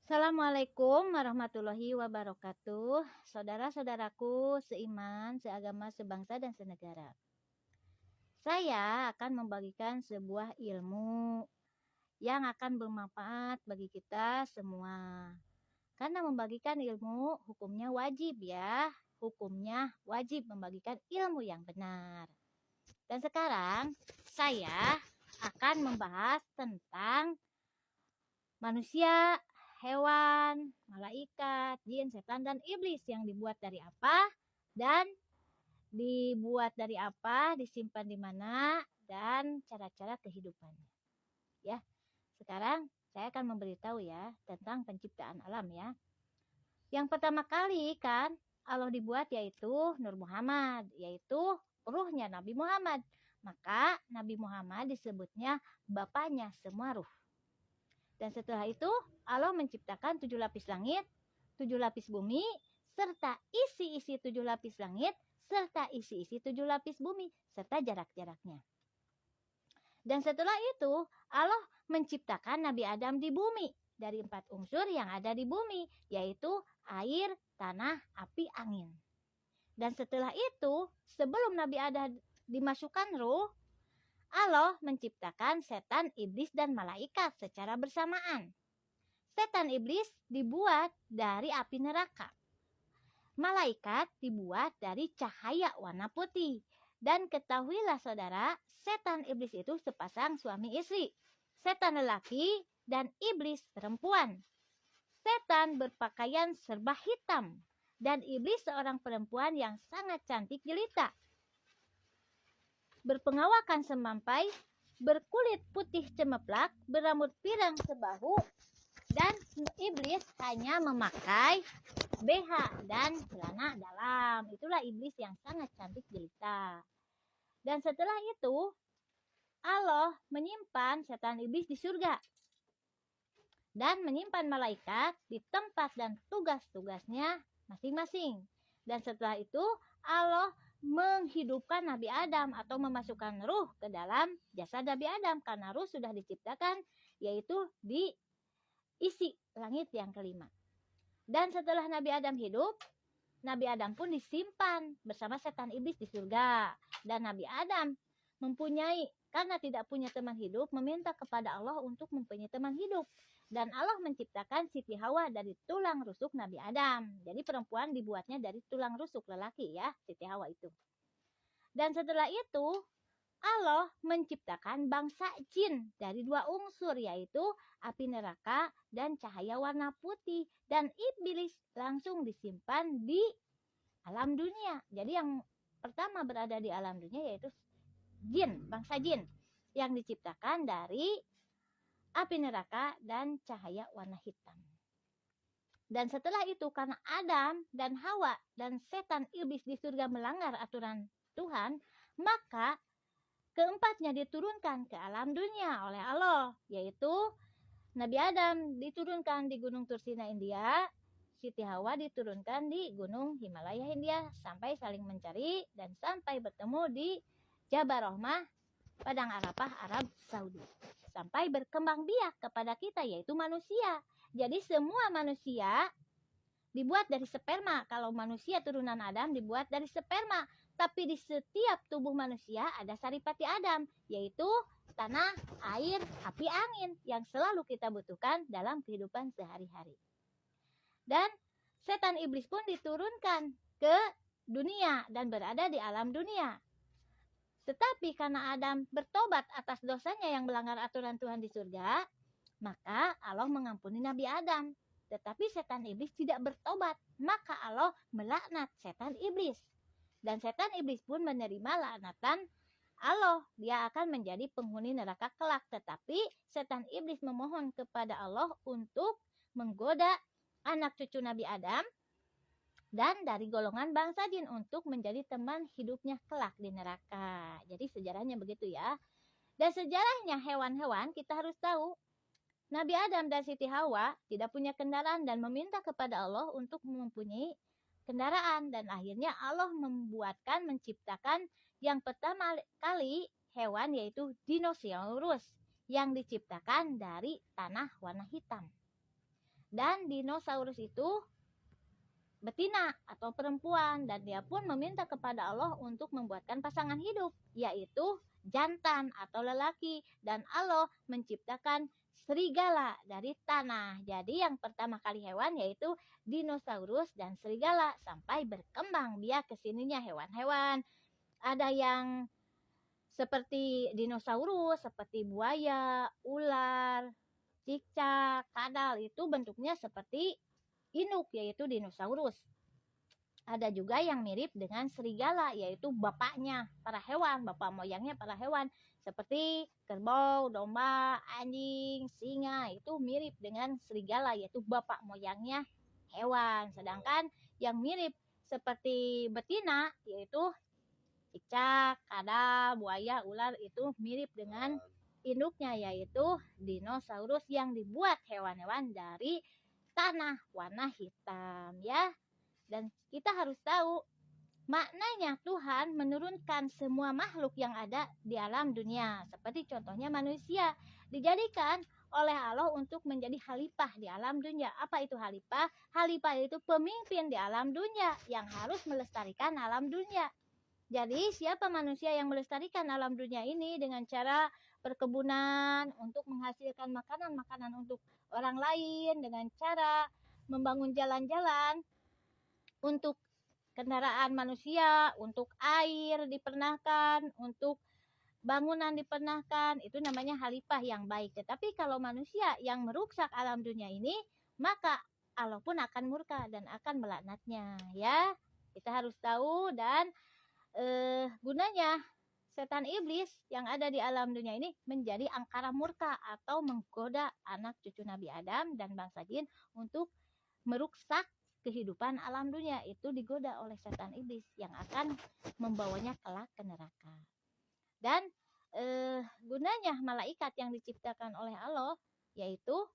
Assalamualaikum warahmatullahi wabarakatuh. Saudara-saudaraku seiman, seagama, sebangsa, dan senegara. Saya akan membagikan sebuah ilmu yang akan bermanfaat bagi kita semua. Karena membagikan ilmu hukumnya wajib ya. Hukumnya wajib membagikan ilmu yang benar. Dan sekarang saya akan membahas tentang manusia, hewan, malaikat, jin, setan, dan iblis yang dibuat dari apa dan disimpan di mana, dan cara-cara kehidupannya. Ya, sekarang saya akan memberitahu ya tentang penciptaan alam ya. Yang pertama kali kan Allah dibuat yaitu Nur Muhammad, yaitu ruhnya Nabi Muhammad. Maka Nabi Muhammad disebutnya bapaknya semua ruh. Dan setelah itu Allah menciptakan 7 lapis langit, 7 lapis bumi, serta isi-isi 7 lapis langit, serta isi-isi 7 lapis bumi, serta jarak-jaraknya. Dan setelah itu Allah menciptakan Nabi Adam di bumi dari 4 unsur yang ada di bumi, yaitu air, tanah, api, angin. Dan setelah itu sebelum Nabi Adam dimasukkan ruh, Allah menciptakan setan, iblis, dan malaikat secara bersamaan. Setan iblis dibuat dari api neraka. Malaikat dibuat dari cahaya warna putih. Dan ketahuilah saudara, setan iblis itu sepasang suami istri. Setan lelaki dan iblis perempuan. Setan berpakaian serba hitam. Dan iblis seorang perempuan yang sangat cantik jelita. Berpengawakan semampai, berkulit putih cemeplak, berambut pirang sebahu, dan iblis hanya memakai BH dan celana dalam. Itulah iblis yang sangat cantik jelita. Dan setelah itu Allah menyimpan setan iblis di surga dan menyimpan malaikat di tempat dan tugas-tugasnya masing-masing. Dan setelah itu Allah menghidupkan Nabi Adam atau memasukkan ruh ke dalam jasad Nabi Adam, karena ruh sudah diciptakan yaitu di isi langit yang kelima. Dan setelah Nabi Adam hidup, Nabi Adam pun disimpan bersama setan iblis di surga. Dan Nabi Adam karena tidak punya teman hidup, meminta kepada Allah untuk mempunyai teman hidup. Dan Allah menciptakan Siti Hawa dari tulang rusuk Nabi Adam. Jadi perempuan dibuatnya dari tulang rusuk lelaki ya, Siti Hawa itu. Dan setelah itu Allah menciptakan bangsa jin dari 2 unsur, yaitu api neraka dan cahaya warna putih. Dan iblis langsung disimpan di alam dunia. Jadi yang pertama berada di alam dunia yaitu jin, bangsa jin yang diciptakan dari api neraka dan cahaya warna hitam. Dan setelah itu karena Adam dan Hawa dan setan iblis di surga melanggar aturan Tuhan, maka keempatnya diturunkan ke alam dunia oleh Allah, yaitu Nabi Adam diturunkan di Gunung Tursina India, Siti Hawa diturunkan di Gunung Himalaya India, sampai saling mencari dan sampai bertemu di Jabal Rahmah, Padang Arafah, Arab Saudi. Sampai berkembang biak kepada kita, yaitu manusia. Jadi semua manusia dibuat dari sperma. Kalau manusia turunan Adam dibuat dari sperma. Tapi di setiap tubuh manusia ada saripati Adam, yaitu tanah, air, api, angin yang selalu kita butuhkan dalam kehidupan sehari-hari. Dan setan iblis pun diturunkan ke dunia dan berada di alam dunia. Tetapi karena Adam bertobat atas dosanya yang melanggar aturan Tuhan di surga, maka Allah mengampuni Nabi Adam. Tetapi setan iblis tidak bertobat, maka Allah melaknat setan iblis. Dan setan iblis pun menerima laknatan Allah. Dia akan menjadi penghuni neraka kelak. Tetapi setan iblis memohon kepada Allah untuk menggoda anak cucu Nabi Adam dan dari golongan bangsa jin untuk menjadi teman hidupnya kelak di neraka. Jadi sejarahnya begitu ya. Dan sejarahnya hewan-hewan kita harus tahu. Nabi Adam dan Siti Hawa tidak punya kendaraan dan meminta kepada Allah untuk mempunyai kendaraan. Dan akhirnya Allah menciptakan yang pertama kali hewan, yaitu dinosaurus yang diciptakan dari tanah warna hitam. Dan dinosaurus itu betina atau perempuan, dan dia pun meminta kepada Allah untuk membuatkan pasangan hidup, yaitu jantan atau lelaki, dan Allah menciptakan serigala dari tanah. Jadi yang pertama kali hewan yaitu dinosaurus dan serigala, sampai berkembang dia kesininya hewan-hewan. Ada yang seperti dinosaurus, seperti buaya, ular, cicak, kadal, itu bentuknya seperti induk yaitu dinosaurus. Ada juga yang mirip dengan serigala yaitu bapaknya para hewan, bapak moyangnya para hewan seperti kerbau, domba, anjing, singa, itu mirip dengan serigala yaitu bapak moyangnya hewan. Sedangkan yang mirip seperti betina yaitu cicak, kadal, buaya, ular, itu mirip dengan induknya yaitu dinosaurus yang dibuat hewan-hewan dari tanah warna hitam ya. Dan kita harus tahu maknanya Tuhan menurunkan semua makhluk yang ada di alam dunia, seperti contohnya manusia dijadikan oleh Allah untuk menjadi khalifah di alam dunia. Apa itu khalifah? Khalifah itu pemimpin di alam dunia yang harus melestarikan alam dunia. Jadi siapa manusia yang melestarikan alam dunia ini dengan cara perkebunan untuk menghasilkan makanan-makanan untuk orang lain, dengan cara membangun jalan-jalan untuk kendaraan manusia, untuk air dipernahkan, untuk bangunan dipernahkan, itu namanya khalifah yang baik. Tetapi kalau manusia yang merusak alam dunia ini, maka Allah pun akan murka dan akan melaknatnya ya. Kita harus tahu. Dan gunanya setan iblis yang ada di alam dunia ini menjadi angkara murka atau menggoda anak cucu Nabi Adam dan bangsa jin untuk merusak kehidupan alam dunia. Itu digoda oleh setan iblis yang akan membawanya kelak ke neraka. Dan gunanya malaikat yang diciptakan oleh Allah yaitu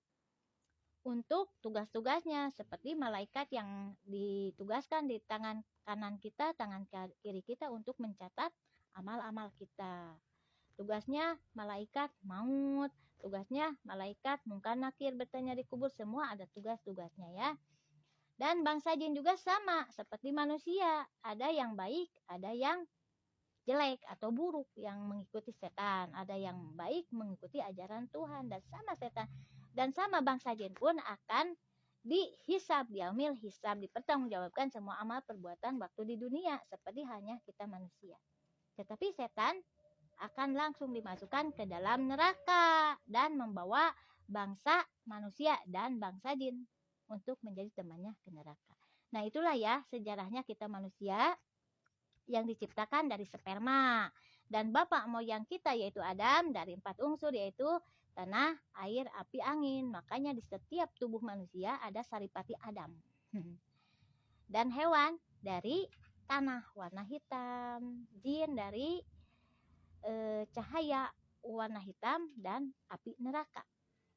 untuk tugas-tugasnya, seperti malaikat yang ditugaskan di tangan kanan kita, tangan kiri kita untuk mencatat amal-amal kita. Tugasnya malaikat maut, tugasnya malaikat mungkar nakir, bertanya di kubur, semua ada tugas-tugasnya ya. Dan bangsa jin juga sama seperti manusia, ada yang baik, ada yang jelek atau buruk yang mengikuti setan, ada yang baik mengikuti ajaran Tuhan. Dan sama setan dan sama bangsa jin pun akan dihisab, diambil hisab, dipertanggungjawabkan semua amal perbuatan waktu di dunia seperti hanya kita manusia. Tetapi setan akan langsung dimasukkan ke dalam neraka dan membawa bangsa manusia dan bangsa jin untuk menjadi temannya ke neraka. Nah itulah ya sejarahnya kita manusia yang diciptakan dari sperma, dan bapak moyang kita yaitu Adam dari 4 unsur yaitu tanah, air, api, angin. Makanya di setiap tubuh manusia ada saripati Adam. Dan hewan dari tanah warna hitam, jin dari cahaya warna hitam dan api neraka.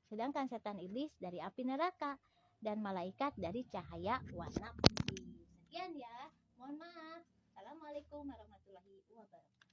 Sedangkan setan iblis dari api neraka dan malaikat dari cahaya warna putih. Sekian ya. Mohon maaf. Assalamualaikum warahmatullahi wabarakatuh.